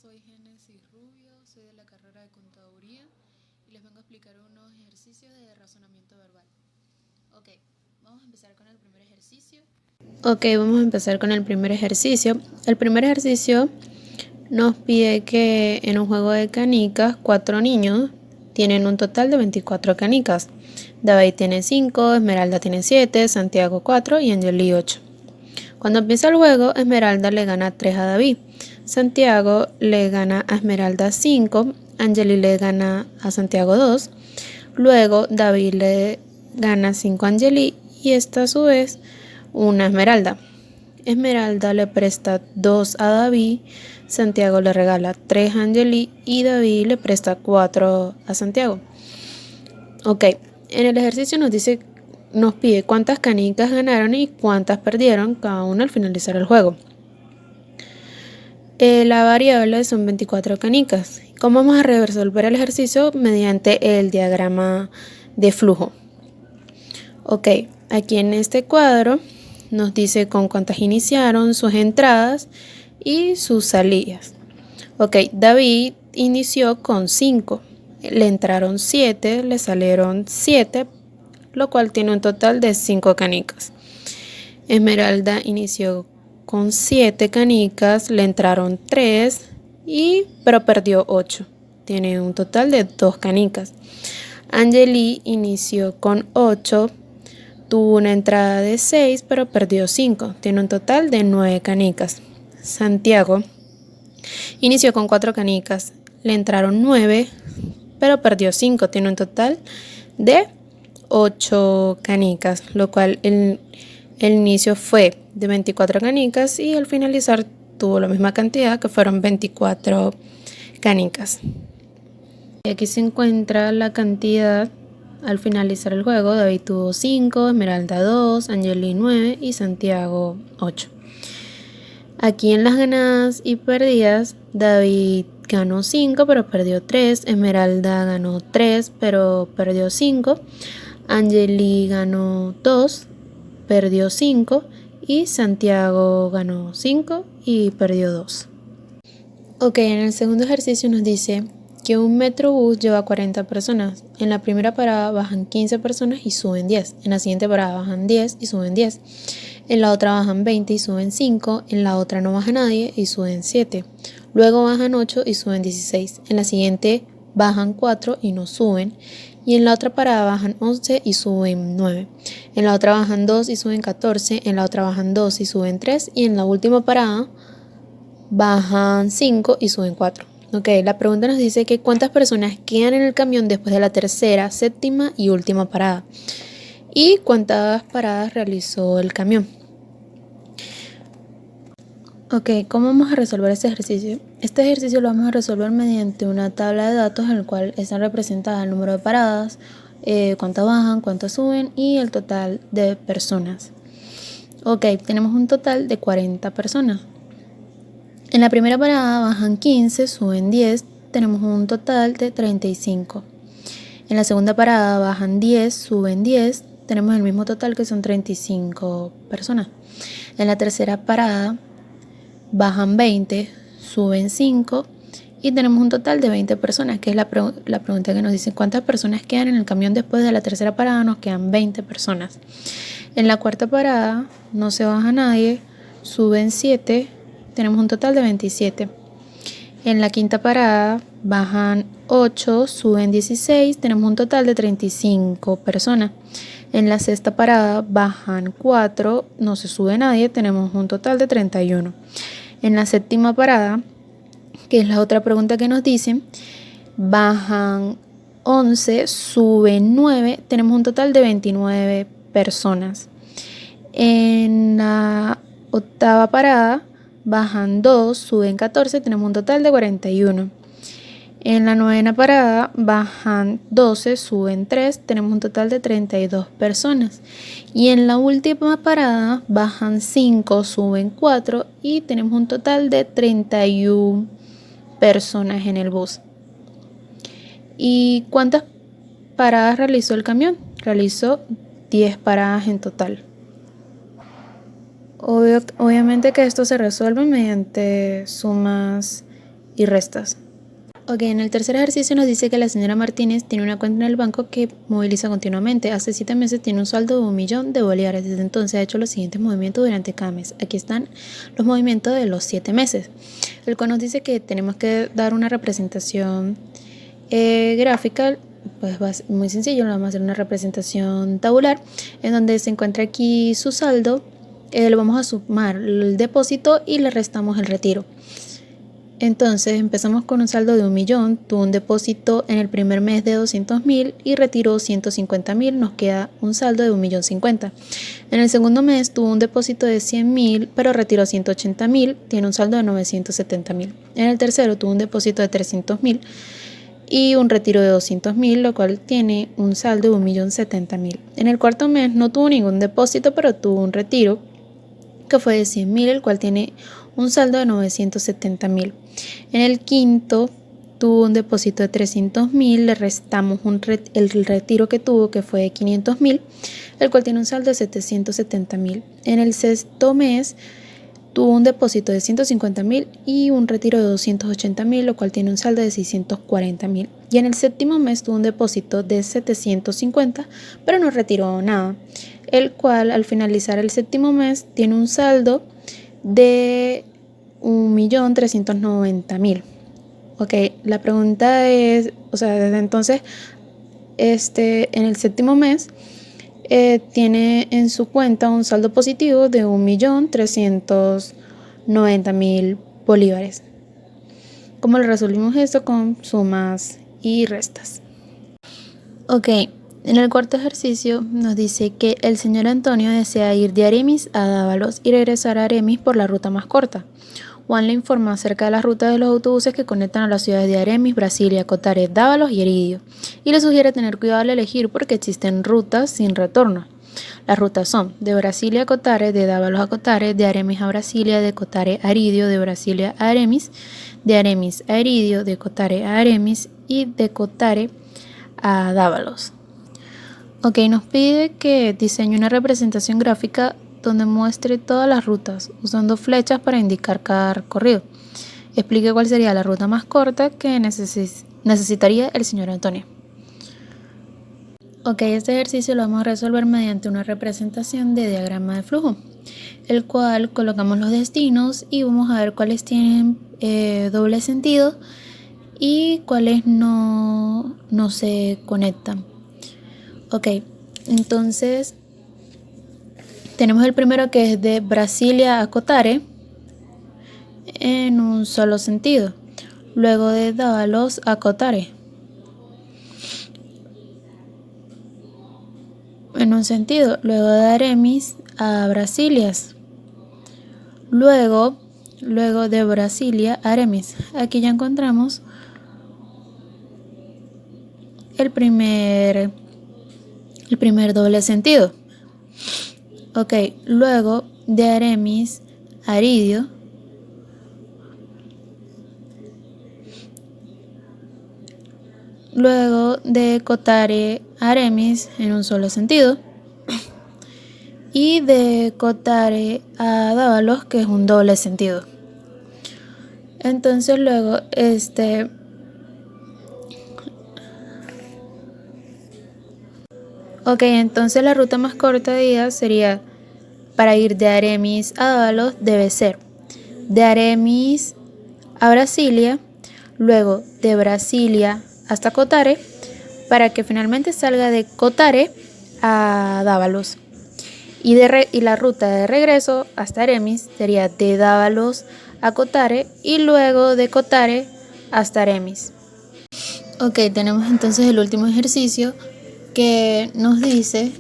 soy Génesis Rubio, soy de la carrera de Contaduría y les vengo a explicar unos ejercicios de razonamiento verbal. Ok, vamos a empezar con el primer ejercicio. El primer ejercicio nos pide que en un juego de canicas, 4 niños tienen un total de 24 canicas. David tiene 5, Esmeralda tiene 7, Santiago 4 y Angeli 8. Cuando empieza el juego, Esmeralda le gana 3 a David, Santiago le gana a Esmeralda 5, Angeli le gana a Santiago 2, luego David le gana 5 a Angeli y esta a su vez una Esmeralda. Esmeralda le presta 2 a David, Santiago le regala 3 a Angeli y David le presta 4 a Santiago. Ok, en el ejercicio nos pide cuántas canicas ganaron y cuántas perdieron cada uno al finalizar el juego. La variable son 24 canicas. ¿Cómo vamos a resolver el ejercicio? Mediante el diagrama de flujo. Ok, aquí en este cuadro nos dice con cuántas iniciaron, sus entradas y sus salidas. Ok, David inició con 5, le entraron 7, le salieron 7, lo cual tiene un total de 5 canicas. Esmeralda inició con 7 canicas, le entraron 3, pero perdió 8. Tiene un total de 2 canicas. Angeli inició con 8, tuvo una entrada de 6, pero perdió 5. Tiene un total de 9 canicas. Santiago inició con 4 canicas, le entraron 9, pero perdió 5. Tiene un total de 8 canicas, lo cual el inicio fue de 24 canicas y al finalizar tuvo la misma cantidad, que fueron 24 canicas. Y aquí se encuentra la cantidad al finalizar el juego. David tuvo 5, Esmeralda 2, Angeli 9 y Santiago 8. Aquí en las ganadas y perdidas, David ganó 5 pero perdió 3, Esmeralda ganó 3 pero perdió 5, Angeli ganó 2, perdió 5 y Santiago ganó 5 y perdió 2. Ok, en el segundo ejercicio nos dice que un metrobús lleva 40 personas. En la primera parada bajan 15 personas y suben 10. En la siguiente parada bajan 10 y suben 10. En la otra bajan 20 y suben 5. En la otra no baja nadie y suben 7. Luego bajan 8 y suben 16. En la siguiente bajan 4 y no suben. Y en la otra parada bajan 11 y suben 9. En la otra bajan 2 y suben 14. En la otra bajan 2 y suben 3. Y en la última parada bajan 5 y suben 4. Ok, la pregunta nos dice que cuántas personas quedan en el camión después de la tercera, séptima y última parada. Y cuántas paradas realizó el camión. Ok, ¿cómo vamos a resolver este ejercicio? Este ejercicio lo vamos a resolver mediante una tabla de datos en la cual está representada el número de paradas, cuántas bajan, cuántas suben y el total de personas. Ok, tenemos un total de 40 personas. En la primera parada bajan 15, suben 10, tenemos un total de 35. En la segunda parada bajan 10, suben 10, tenemos el mismo total que son 35 personas. En la tercera parada bajan 20, suben 5 y tenemos un total de 20 personas, que es la pregunta que nos dice cuántas personas quedan en el camión después de la tercera parada. Nos quedan 20 personas. En la cuarta parada no se baja nadie, suben 7, tenemos un total de 27. En la quinta parada bajan 8, suben 16, tenemos un total de 35 personas. En la sexta parada bajan 4, no se sube nadie, tenemos un total de 31. En la séptima parada, que es la otra pregunta que nos dicen, bajan 11, suben 9, tenemos un total de 29 personas. En la octava parada bajan 2, suben 14, tenemos un total de 41. En la novena parada bajan 12, suben 3, tenemos un total de 32 personas. Y en la última parada bajan 5, suben 4 y tenemos un total de 31 personas en el bus. ¿Y cuántas paradas realizó el camión? Realizó 10 paradas en total. Obviamente que esto se resuelve mediante sumas y restas. Ok, en el tercer ejercicio nos dice que la señora Martínez tiene una cuenta en el banco que moviliza continuamente. Hace 7 meses tiene un saldo de 1.000.000 de bolívares. Desde entonces ha hecho los siguientes movimientos durante cada mes. Aquí están los movimientos de los 7 meses. El cual nos dice que tenemos que dar una representación gráfica. Pues va a ser muy sencillo, vamos a hacer una representación tabular en donde se encuentra aquí su saldo. Le vamos a sumar el depósito y le restamos el retiro. Entonces empezamos con un saldo de 1.000.000, tuvo un depósito en el primer mes de 200.000 y retiró 150.000, nos queda un saldo de 1.050.000. En el segundo mes tuvo un depósito de 100.000 pero retiró 180.000, tiene un saldo de 970.000. En el tercero tuvo un depósito de 300.000 y un retiro de 200.000, lo cual tiene un saldo de 1.070.000. En el cuarto mes no tuvo ningún depósito pero tuvo un retiro que fue de 100.000, el cual tiene un saldo de 970.000. En el quinto tuvo un depósito de 300.000, le restamos el retiro que tuvo, que fue de 500.000, el cual tiene un saldo de 770.000. En el sexto mes tuvo un depósito de 150.000 y un retiro de 280.000, lo cual tiene un saldo de 640.000. Y en el séptimo mes tuvo un depósito de 750, pero no retiró nada, el cual al finalizar el séptimo mes tiene un saldo de 1.390.000. Ok, la pregunta es, desde entonces, en el séptimo mes tiene en su cuenta un saldo positivo de 1.390.000 bolívares. ¿Cómo lo resolvimos esto? Con sumas y restas. Ok, en el cuarto ejercicio nos dice que el señor Antonio desea ir de Aremis a Dávalos y regresar a Aremis por la ruta más corta. Juan le informa acerca de las rutas de los autobuses que conectan a las ciudades de Aremis, Brasilia, Cotare, Dávalos y Heridio, y le sugiere tener cuidado al elegir porque existen rutas sin retorno. Las rutas son de Brasilia a Cotare, de Dávalos a Cotare, de Aremis a Brasilia, de Cotare a Heridio, de Brasilia a Aremis, de Aremis a Heridio, de Cotare a Aremis y de Cotare a Dávalos. Ok, nos pide que diseñe una representación gráfica donde muestre todas las rutas, usando flechas para indicar cada recorrido. Explique cuál sería la ruta más corta que necesitaría el señor Antonio. Ok, este ejercicio lo vamos a resolver mediante una representación de diagrama de flujo, el cual colocamos los destinos y vamos a ver cuáles tienen doble sentido y cuáles no se conectan. Ok, entonces tenemos el primero que es de Brasilia a Cotare en un solo sentido. Luego de Dávalos a Cotare en un sentido. Luego de Aremis a Brasilias. Luego de Brasilia a Aremis. Aquí ya encontramos el primer doble sentido. Ok, luego de Aremis a Heridio. Luego de Cotare a Aremis en un solo sentido. Y de Cotare a Dávalos, que es un doble sentido. Entonces luego Ok, entonces la ruta más corta de ida sería, para ir de Aremis a Dávalos, debe ser de Aremis a Brasilia, luego de Brasilia hasta Cotare, para que finalmente salga de Cotare a Dávalos. Y la ruta de regreso hasta Aremis sería de Dávalos a Cotare y luego de Cotare hasta Aremis. Ok, tenemos entonces el último ejercicio que nos dice: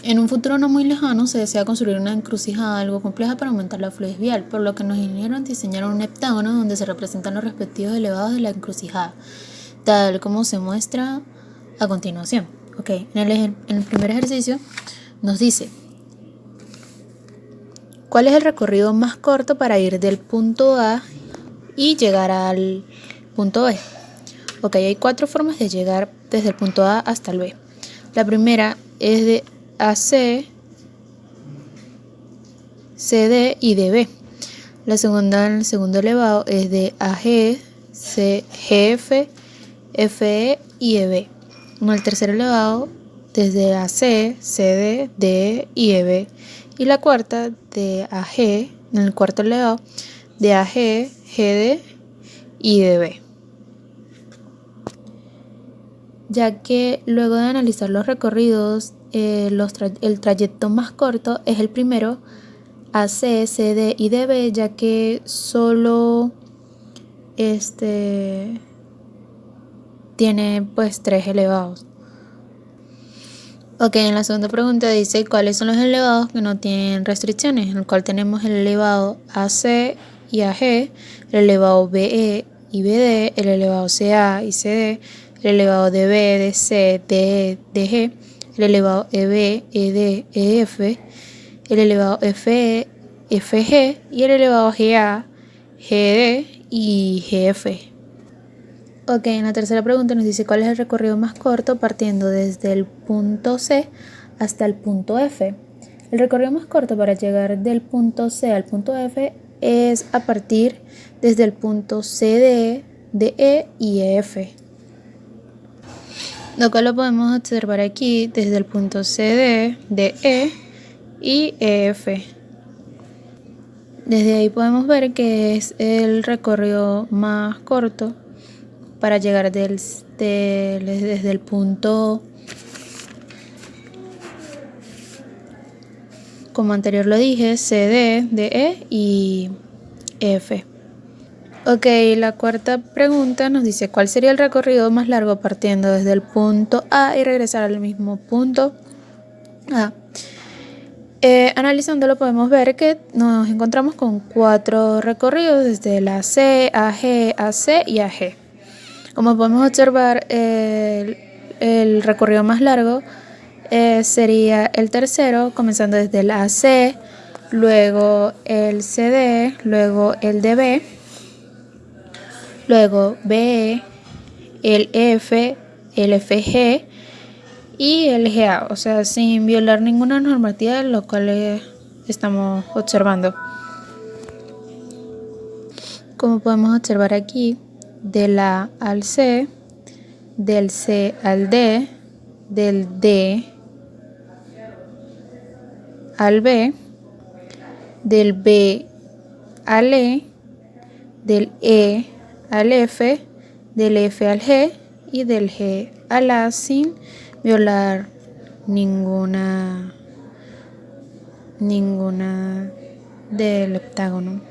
en un futuro no muy lejano se desea construir una encrucijada algo compleja para aumentar la fluidez vial, por lo que los ingenieros diseñaron un heptágono donde se representan los respectivos elevados de la encrucijada, tal como se muestra a continuación. Ok, en el primer ejercicio nos dice: ¿cuál es el recorrido más corto para ir del punto A y llegar al punto B? Ok, hay 4 formas de llegar desde el punto A hasta el B. La primera es de AC, CD y DB. La segunda en el segundo elevado es de AG, GF, FE y EB. En el tercer elevado desde AC, CD, DE y EB. Y la cuarta de AG, en el cuarto elevado, de AG, GD y DB. Ya que luego de analizar los recorridos, el trayecto más corto es el primero, AC, CD y DB, ya que solo tiene pues 3 elevados. Ok, en la segunda pregunta dice cuáles son los elevados que no tienen restricciones, en el cual tenemos el elevado AC y AG, el elevado BE y BD, el elevado CA y CD, el elevado DB, DC, DE, DG, el elevado EB, ED, EF, el elevado FE, FG y el elevado GA, GD y GF. Ok, en la tercera pregunta nos dice cuál es el recorrido más corto partiendo desde el punto C hasta el punto F. El recorrido más corto para llegar del punto C al punto F es a partir desde el punto CD, DE y EF. Lo cual lo podemos observar aquí desde el punto CD, DE y EF. Desde ahí podemos ver que es el recorrido más corto para llegar desde el punto, como anterior lo dije, CD, DE y F. Ok, la cuarta pregunta nos dice cuál sería el recorrido más largo partiendo desde el punto A y regresar al mismo punto A. Analizándolo podemos ver que nos encontramos con 4 recorridos desde la C, AG, AC y AG. Como podemos observar, el recorrido más largo sería el tercero, comenzando desde el AC, luego el CD, luego el DB, luego BE, el F, el FG y el GA, o sea, sin violar ninguna normativa, lo cual estamos observando. Como podemos observar aquí, del A al C, del C al D, del D al B, del B al E, del E al F, del F al G y del G al A sin violar ninguna del heptágono.